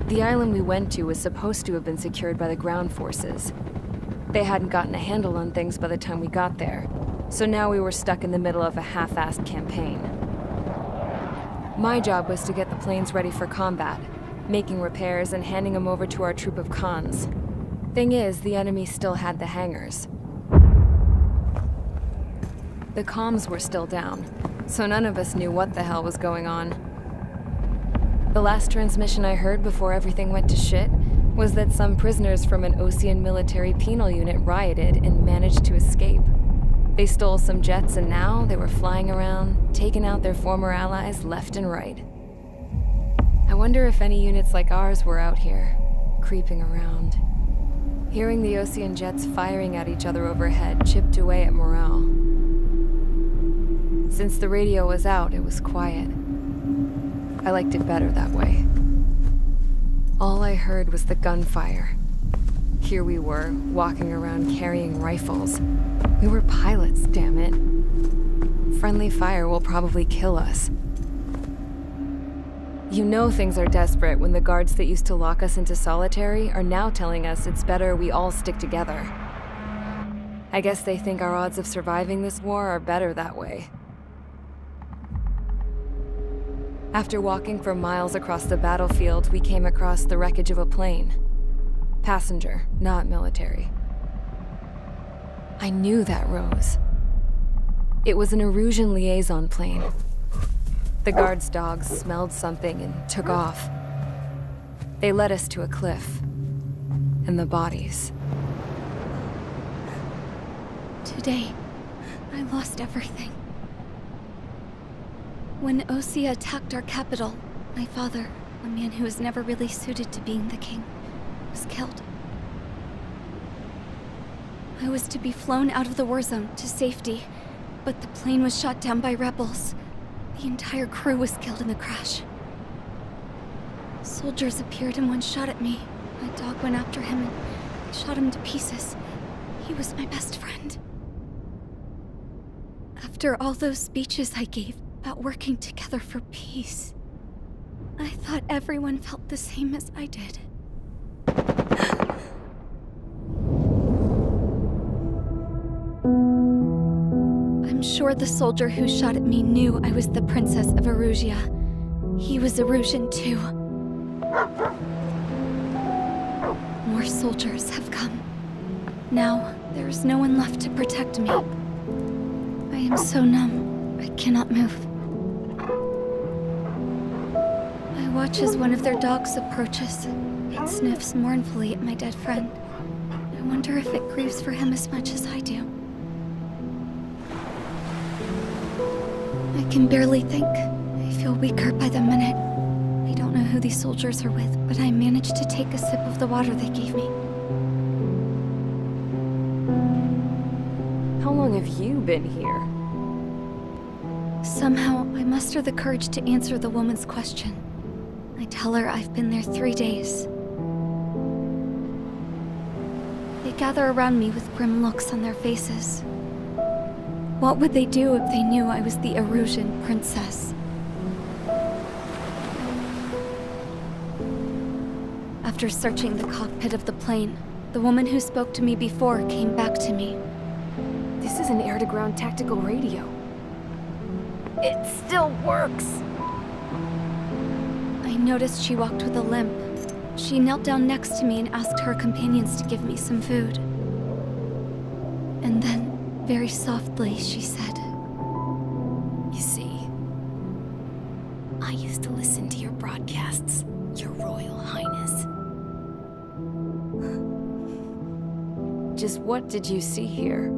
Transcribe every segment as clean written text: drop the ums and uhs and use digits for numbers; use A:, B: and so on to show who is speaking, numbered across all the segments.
A: The island we went to was supposed to have been secured by the ground forces. They hadn't gotten a handle on things by the time we got there, so now we were stuck in the middle of a half-assed campaign. My job was to get the planes ready for combat, making repairs and handing them over to our troop of cons. Thing is, the enemy still had the hangars. The comms were still down, so none of us knew what the hell was going on. The last transmission I heard before everything went to shit was that some prisoners from an Osean military penal unit rioted and managed to escape. They stole some jets and now they were flying around, taking out their former allies left and right. I wonder if any units like ours were out here, creeping around. Hearing the Osean jets firing at each other overhead chipped away at morale. Since the radio was out, it was quiet. I liked it better that way. All I heard was the gunfire. Here we were, walking around carrying rifles. We were pilots, damn it. Friendly fire will probably kill us. You know things are desperate when the guards that used to lock us into solitary are now telling us it's better we all stick together. I guess they think our odds of surviving this war are better that way. After walking for miles across the battlefield, we came across the wreckage of a plane. Passenger, not military. I knew that rose. It was an Erusian liaison plane. The guard's dogs smelled something and took off. They led us to a cliff. And the bodies.
B: Today, I lost everything. When Osea attacked our capital, my father, a man who was never really suited to being the king, was killed. I was to be flown out of the war zone to safety, but the plane was shot down by rebels. The entire crew was killed in the crash. Soldiers appeared and one shot at me. My dog went after him and shot him to pieces. He was my best friend. After all those speeches I gave about working together for peace, I thought everyone felt the same as I did. I'm sure the soldier who shot at me knew I was the Princess of Erusia. He was Erusian too. More soldiers have come. Now, there is no one left to protect me. I am so numb, I cannot move. I watch as one of their dogs approaches. It sniffs mournfully at my dead friend. I wonder if it grieves for him as much as I do. I can barely think. I feel weaker by the minute. I don't know who these soldiers are with, but I managed to take a sip of the water they gave me.
A: How long have you been here?
B: Somehow, I muster the courage to answer the woman's question. I tell her I've been there 3 days. They gather around me with grim looks on their faces. What would they do if they knew I was the Erusian princess? After searching the cockpit of the plane, the woman who spoke to me before came back to me.
A: This is an air-to-ground tactical radio. It still works!
B: I noticed she walked with a limp. She knelt down next to me and asked her companions to give me some food. And then, very softly, she said,
A: You see, I used to listen to your broadcasts, Your Royal Highness. Just what did you see here?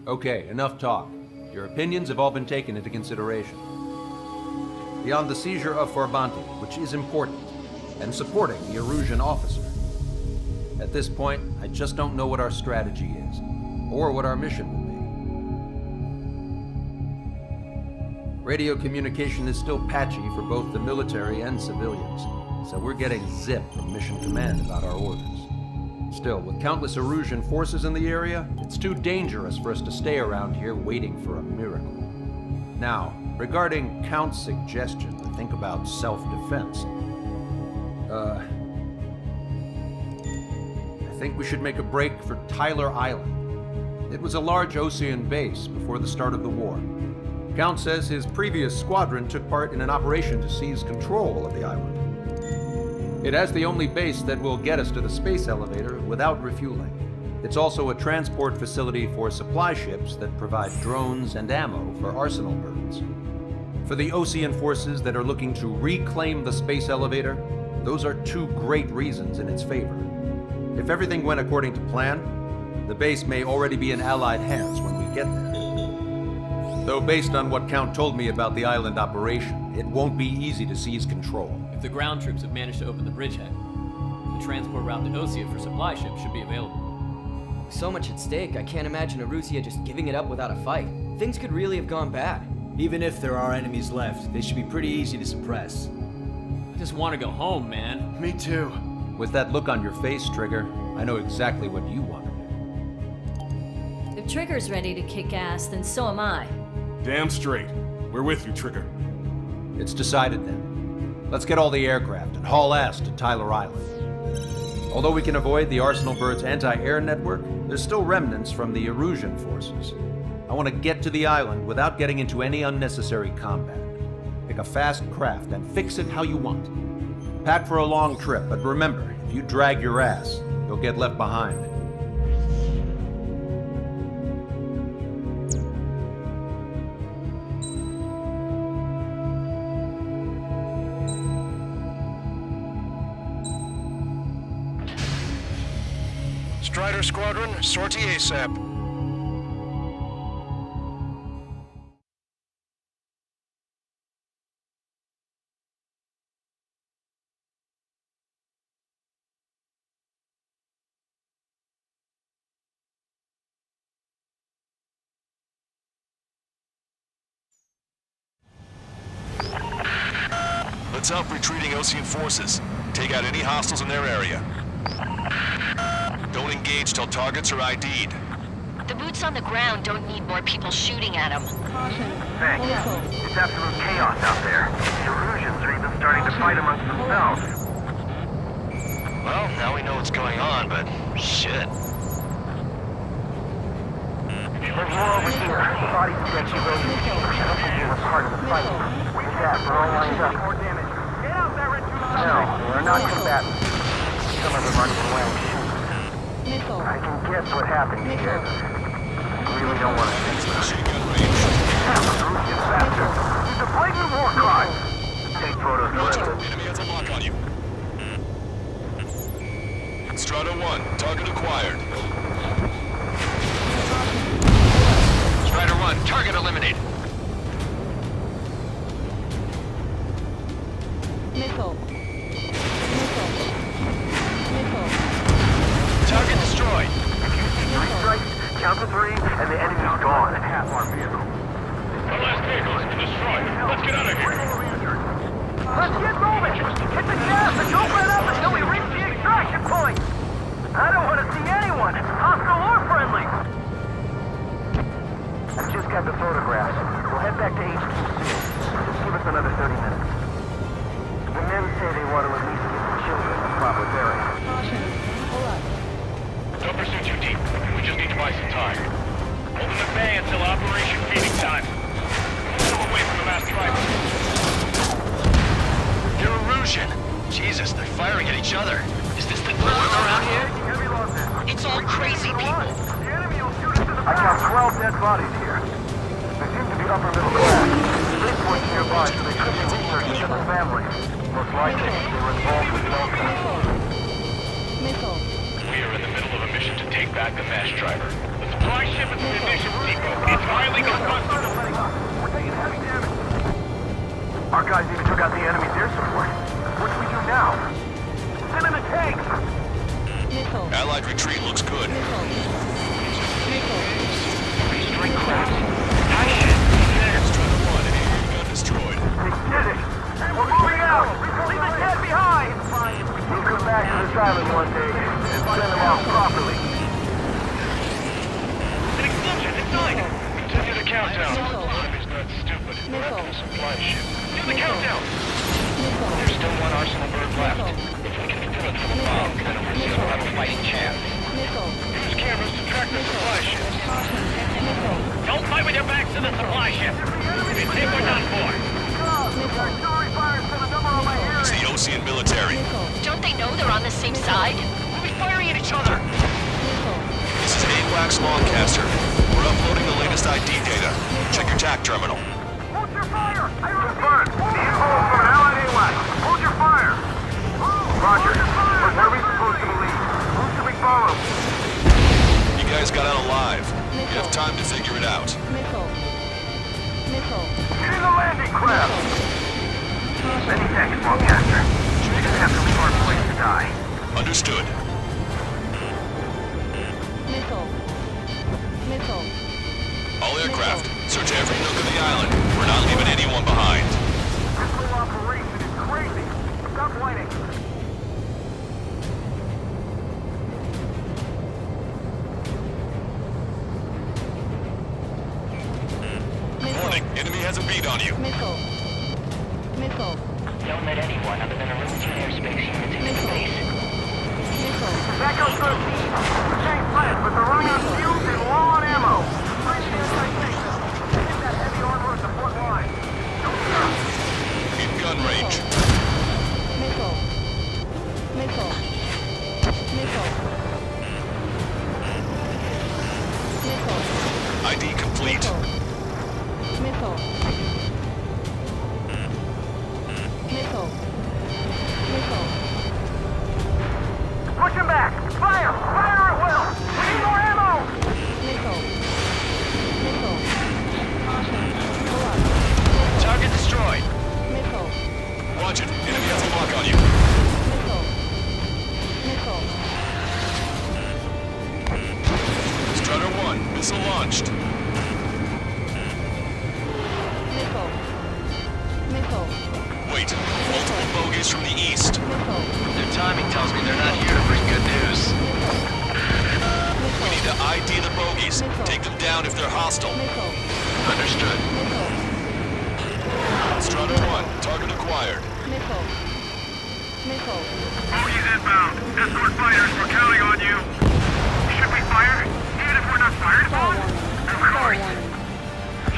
C: Okay, enough talk. Your opinions have all been taken into consideration. Beyond the seizure of Forbanti, which is important, and supporting the Erusian officer. At this point, I just don't know what our strategy is, or what our mission will be. Radio communication is still patchy for both the military and civilians. so we're getting zip from Mission Command about our orders. Still, with countless Erusian forces in the area, it's too dangerous for us to stay around here waiting for a miracle. Now, regarding Count's suggestion to think about self-defense, I think we should make a break for Tyler Island. It was a large Osean base before the start of the war. Count says his previous squadron took part in an operation to seize control of the island. It has the only base that will get us to the space elevator without refueling. It's also a transport facility for supply ships that provide drones and ammo for arsenal birds. For the Osean forces that are looking to reclaim the space elevator, those are two great reasons in its favor. If everything went according to plan, the base may already be in Allied hands when we get there. Though based on what Count told me about the island operation, it won't be easy to seize control.
D: If the ground troops have managed to open the bridgehead, the transport route to Osea for supply ships should be available.
E: So much at stake, I can't imagine Erusia just giving it up without a fight. Things could really have gone bad.
F: Even if there are enemies left, they should be pretty easy to suppress.
D: I just want to go home, man.
F: Me too.
C: With that look on your face, Trigger, I know exactly what you want to do.
G: If Trigger's ready to kick ass, then so am I.
H: Damn straight. We're with you, Trigger.
C: It's decided then. Let's get all the aircraft and haul ass to Tyler Island. Although we can avoid the Arsenal Bird's anti-air network, there's still remnants from the Erusian forces. I want to get to the island without getting into any unnecessary combat. Pick a fast craft and fix it how you want. Pack for a long trip, but remember, if you drag your ass, you'll get left behind.
I: Strider Squadron, sortie ASAP. Let's help retreating Osean forces. Take out any hostiles in their area. Don't engage till targets are ID'd.
J: The boots on the ground don't need more people shooting at them.
K: Thanks. It's absolute chaos out there. The Erusians are even starting to fight amongst themselves.
I: Well, now we know what's going on, but shit.
K: There's more over here. Bodies of dead civilians. I don't think they were part of the fight. With that, we're all lined up. No, we're not combatants. Some of them aren't even wearing shoes. I can guess what happened here. I really don't want to think about it. Erusian bastard. It's a blatant war crime. Take photos for evidence.
I: Enemy has a lock on you. Strider 1, target acquired.
K: Strider 1, target eliminated.
G: Missile.
K: Target destroyed. If you see 3 strikes, count to 3, and the enemy's gone. Half our vehicle.
I: The last vehicle has been destroyed. Let's get out of here.
K: Let's get moving! Hit the gas and don't let up until we reach the extraction point! I don't want to see anyone, hostile or friendly! I just got the photographs. We'll head back to HQ soon. Just give us another 30 minutes. The men say they want to at least get the children in the proper burial.
I: Don't pursue too deep. We just need to buy some time. Hold them at bay until Operation Feeding Time. Pull away from the mass driver.
K: They're Erusian. Jesus, they're firing at each other. Is this the norm around here? It's all crazy people. I count 12 dead bodies here. They seem to be upper middle class. Spaceport's nearby, so they could be researching for families. Most likely, they were involved with Delta.
I: We are in the middle of a mission to take back the mass driver. The supply ship is the munitions depot. It's highly combustible.
K: We're taking heavy damage. Our guys even took out the enemy's air support. What do we do now? Send in the tanks!
I: Allied retreat looks good.
K: Restrain craft.
I: Strider 1, and got destroyed.
K: They did it! We're moving out! Leave the dead behind!
I: down. Enemy's not stupid. We're after the supply ship. Do the countdown! There's still one arsenal bird left. If we can fill it full of bombs, then Arusea will have a fighting chance. Use cameras to track the supply ship. Don't fight with your backs to the supply ship. If you think we're done for.
H: It's the Ocean military.
J: Don't they know they're on the same side?
I: We'll be firing at each other!
H: This is AWACS Longcaster. We're uploading the latest ID data. Check your TAC terminal.
K: Hold your fire! Confirmed. The info from an allied AWAC. Hold your fire! Roger. What are we supposed to believe? Who should we follow?
H: You guys got out alive. You have time to figure it out.
K: Get in the landing craft! Many thanks, Longcaster. We're gonna have to leave our place to die.
H: Understood. All aircraft, search every nook of the island. We're not leaving anyone behind.
K: This whole operation is crazy. Stop whining.
H: Warning, enemy has a bead on you.
J: Don't let anyone other than Erusian airspace units into space.
K: That goes 13. Same plan, but they're running out of fuel and low on ammo. Find the anti-tank. Get that heavy armor at the front line. Don't stop.
H: In gun range. ID complete.
K: Push him back! Fire! Fire at will! We need more ammo!
I: Target destroyed.
H: Watch it. Enemy has a lock on you. Strutter 1, missile launched. Wait, multiple bogeys from the east.
I: Their timing tells me they're not here to bring good news.
H: We need to ID the bogeys. Take them down if they're hostile.
I: Understood.
H: Strutter 1, target acquired.
K: Bogies inbound. Escort fighters, we're counting on you. Should we fire? Even if we're not fired upon? Of course.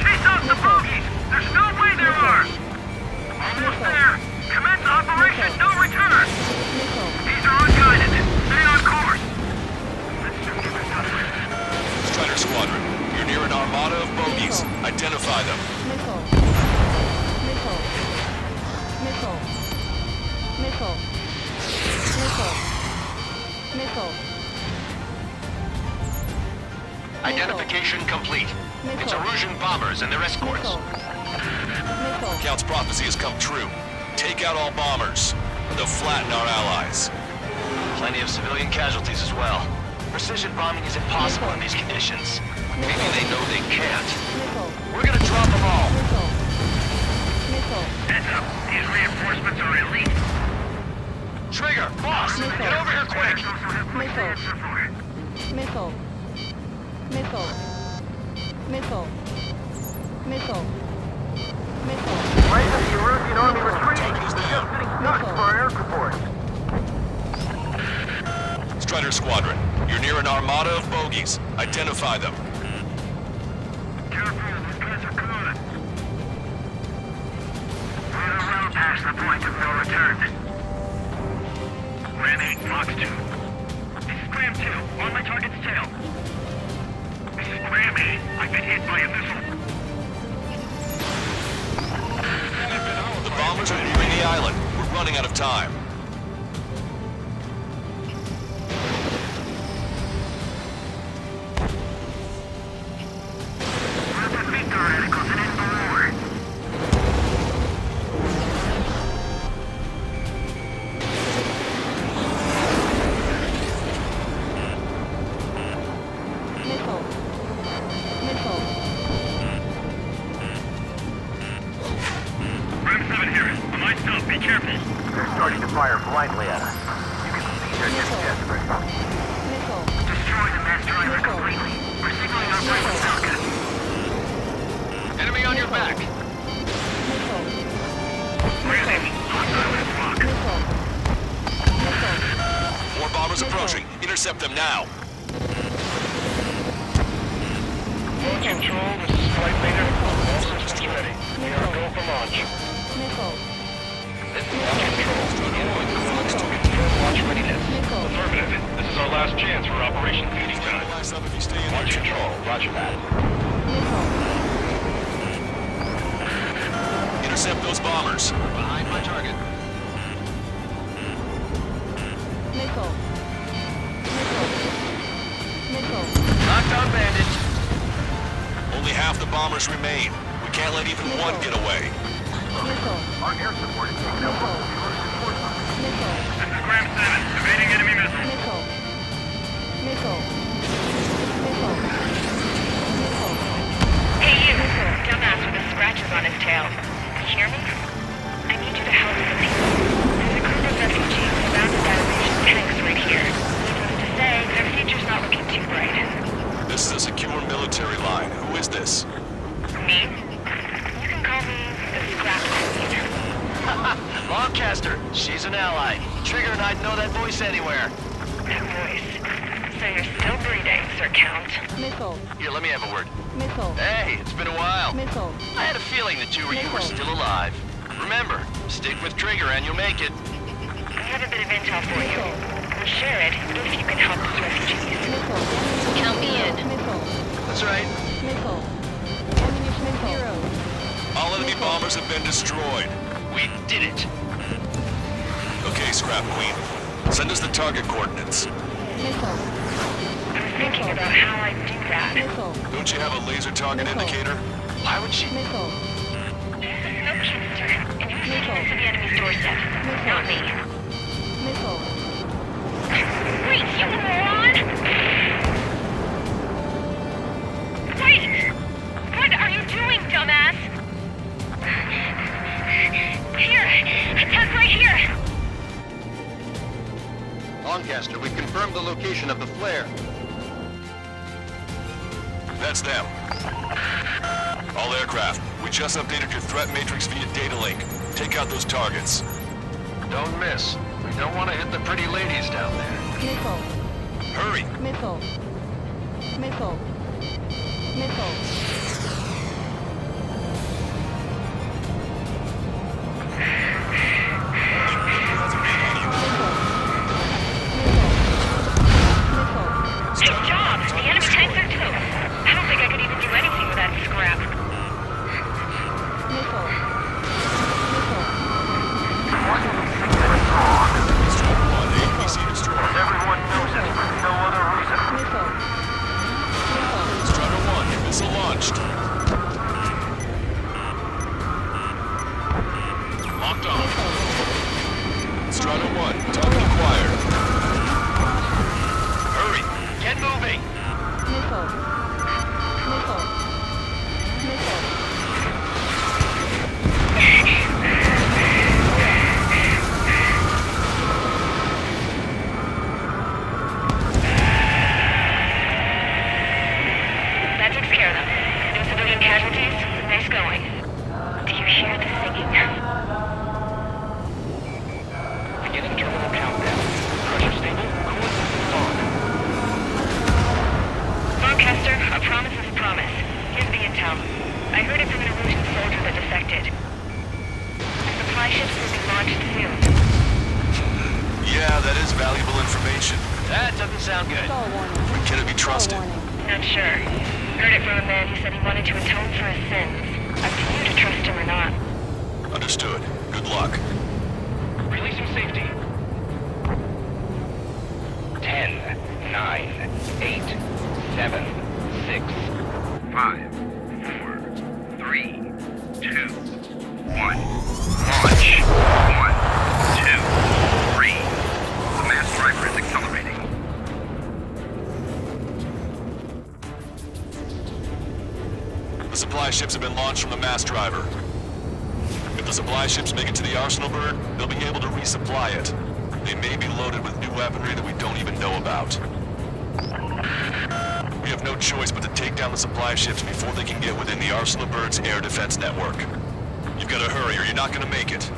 K: Chase out the bogies! There's no way they're ours! Almost there! Commence Operation No Return! These are unguided. Stay on course!
H: Strider Squadron, you're near an armada of bogeys. Identify them.
I: Identification complete. It's Erusian bombers and their escorts.
H: Count's prophecy has come true. Take out all bombers. They'll flatten our allies.
I: Plenty of civilian casualties as well. Precision bombing is impossible in these conditions. Maybe they know they can't. We're gonna drop them all. Heads up. These reinforcements are elite. Trigger, boss, get over here quick.
K: Right as the Erusian army retreats, we're just sitting ducks for our air support.
H: Strider Squadron, you're near an armada of bogeys. Identify them.
K: Careful, these guys are good. We're well past the point of no return. Ram 8, Fox 2. This is Ram 2, on my target's tail. This is Ram 8. I've been hit by a missile.
H: The bombers are leaving the island. We're running out of time.
K: We'll defeat our radicals and end the war. Ram 7 here. The lights up. Be careful. They're starting to fire blindly at us. You can see they're getting desperate. Destroy the mass driver completely. We're signaling Operation Falcon.
H: now.
I: All control, this is Flight Leader. All systems ready. We are go for launch.
A: Missile.
I: This is Launch Control. Input codes to confirm launch readiness. Affirmative. This is our last chance for Operation Feeding Time. Launch Control, roger that.
H: Intercept those bombers. Behind my target.
A: Missile. Missile.
H: Knockdown bandit. Only half the bombers remain. We can't let even one get away.
A: Missile.
K: Our air support is taking up all support.
A: Missile.
I: This is Graham 7, evading enemy missiles.
A: Missile. Missile. Missile. Missile.
J: Hey you, dumbass with the scratches on his tail. You hear me? I need you to help some people. There's a group of refugees surrounded by the Russian tanks right here. Needless to say, their future's not looking too bright.
H: This is a secure military line. Who is this?
J: Me? You can call me the Scrap Queen.
K: Lancaster, she's an ally. Trigger and I'd know that voice anywhere.
J: That voice. So you're still breathing, Sir Count.
A: Missile.
K: Here, let me have a word.
A: Missile.
K: Hey, it's been a while.
A: Missile.
K: I had a feeling the two of you were still alive. Remember, stick with Trigger and you'll make it.
J: I have a bit of intel for you. We'll share it if you can help these refugees.
A: Missile.
J: Count me in.
A: Missile.
K: That's right.
A: Missile. Ammunition zero.
H: All enemy bombers have been destroyed.
K: We did it.
H: Okay, Scrap Queen. Send us the target coordinates.
A: Missile.
J: I was thinking about how I'd do that.
A: Missile.
H: Don't you have a laser target indicator?
K: Why would she?
A: Missile.
J: No canister. And who's taking this to the enemy's doorstep? Not me.
A: Missile.
J: Wait, you moron! Wait! What are you doing, dumbass? Here! It's right here!
C: Lancaster, we've confirmed the location of the flare.
H: That's them. All aircraft, we just updated your threat matrix via data link. Take out those targets.
C: Don't miss. We don't want to hit the pretty ladies down there.
A: Missile.
H: Hurry!
A: Missile. Missile. Missile.
J: Good job! The enemy tanks are too. I don't think I could even do anything with that scrap.
A: Missile. Missile.
H: ABC destroyed.
K: Everyone knows it. No other reason.
A: Missile. Missile.
H: Strider 1, missile launched. Locked on. Strider 1, target acquired. Hurry!
K: Get moving.
A: Missile. Missile. Missile.
J: That takes care of them. No civilian casualties? Nice going. Do you hear the singing?
I: Beginning terminal countdown. Pressure stable. Coordinates on.
J: Lancaster, a promise is a promise. Here's the intel. I heard it from an Erusian soldier that defected. The supply ships will be launched soon.
H: Yeah, that is valuable information.
K: That doesn't sound good.
A: Stall warning.
H: Can it be trusted?
A: Stall warning.
J: Not sure. Heard it from a man who said he wanted to atone for his sins. Up to you to trust him or not.
H: Understood. Good luck.
I: Releasing safety. 10, 9, 8, 7, 6, 5, 4, 3, 2, 1. Launch. 1, 2, 3. The mass driver is accelerating.
H: The supply ships have been launched from the mass driver. If the supply ships make it to the arsenal bird, they'll be able to resupply it. They may be loaded with new weaponry that we don't even know about. We have no choice but to take down the supply ships before they can get within the arsenal bird's air defense network. You've got to hurry or you're not going to make it.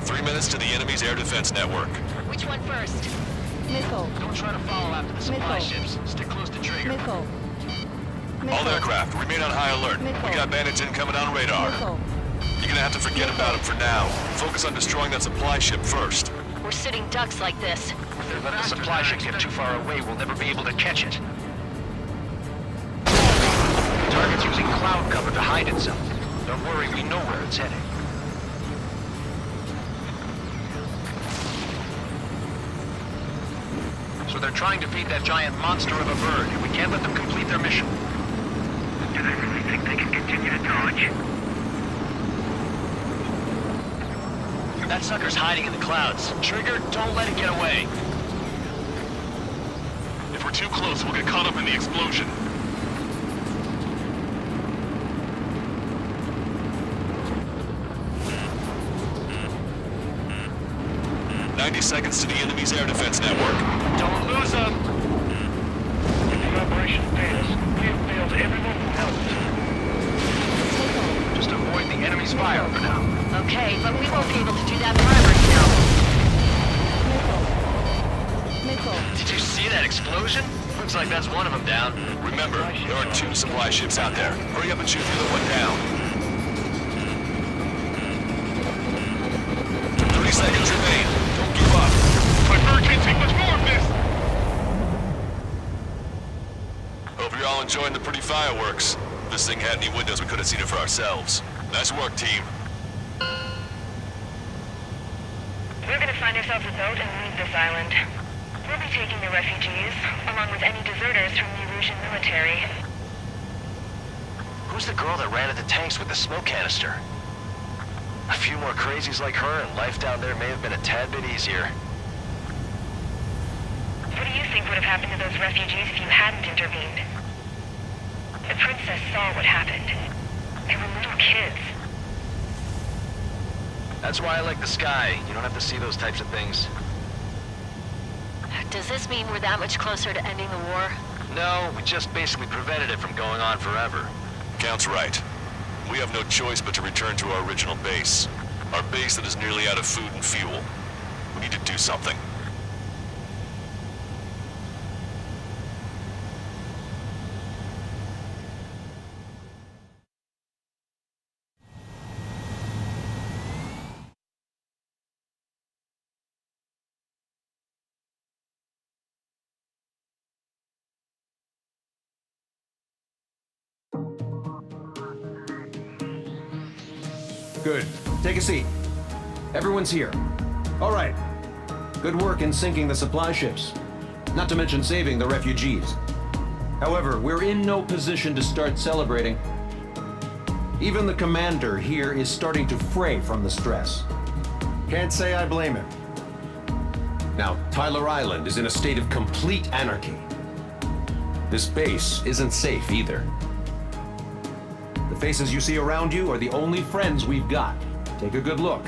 H: 3 minutes to the enemy's air defense network.
J: Which one first?
I: Don't try to follow after the supply ships. Stick close to Trigger.
H: All aircraft, remain on high alert. We got bandits incoming on radar. You're gonna have to forget about them for now. Focus on destroying that supply ship first.
G: We're sitting ducks like this.
I: If they let the supply ship get too far away, we'll never be able to catch it. The target's using cloud cover to hide itself. Don't worry, we know where it's heading. So they're trying to feed that giant monster of a bird, and we can't let them complete their mission. Do they really think they can continue to dodge? That sucker's hiding in the clouds. Trigger, don't let it get away.
H: If we're too close, we'll get caught up in the explosion. Seconds to the enemy's air defense network.
I: Don't lose them! The operation fails. We have failed everyone who helped. Just avoid the enemy's fire for now.
G: Okay, but we won't be able to do that forever, you know.
I: Did you see that explosion? Looks like that's one of them down.
H: Remember, there are 2 supply ships out there. Hurry up and shoot the other one down. 30 seconds remain. Don't give up.
I: My bird can't take much more of this!
H: Hope you're all enjoying the pretty fireworks. If this thing had any windows, we could have seen it for ourselves. Nice work, team.
J: We're gonna find ourselves a boat and leave this island. We'll be taking the refugees, along with any deserters from the Erusian military.
I: Who's the girl that ran at the tanks with the smoke canister? A few more crazies like her, and life down there may have been a tad bit easier.
J: What do you think would have happened to those refugees if you hadn't intervened? The princess saw what happened. They were little kids.
I: That's why I like the sky. You don't have to see those types of things.
G: Does this mean we're that much closer to ending the war?
I: No, we just basically prevented it from going on forever.
H: Count's right. We have no choice but to return to our original base. Our base that is nearly out of food and fuel. We need to do something.
C: Good. Take a seat. Everyone's here. All right. Good work in sinking the supply ships. Not to mention saving the refugees. However, we're in no position to start celebrating. Even the commander here is starting to fray from the stress. Can't say I blame him. Now, Tyler Island is in a state of complete anarchy. This base isn't safe either. The faces you see around you are the only friends we've got. Take a good look.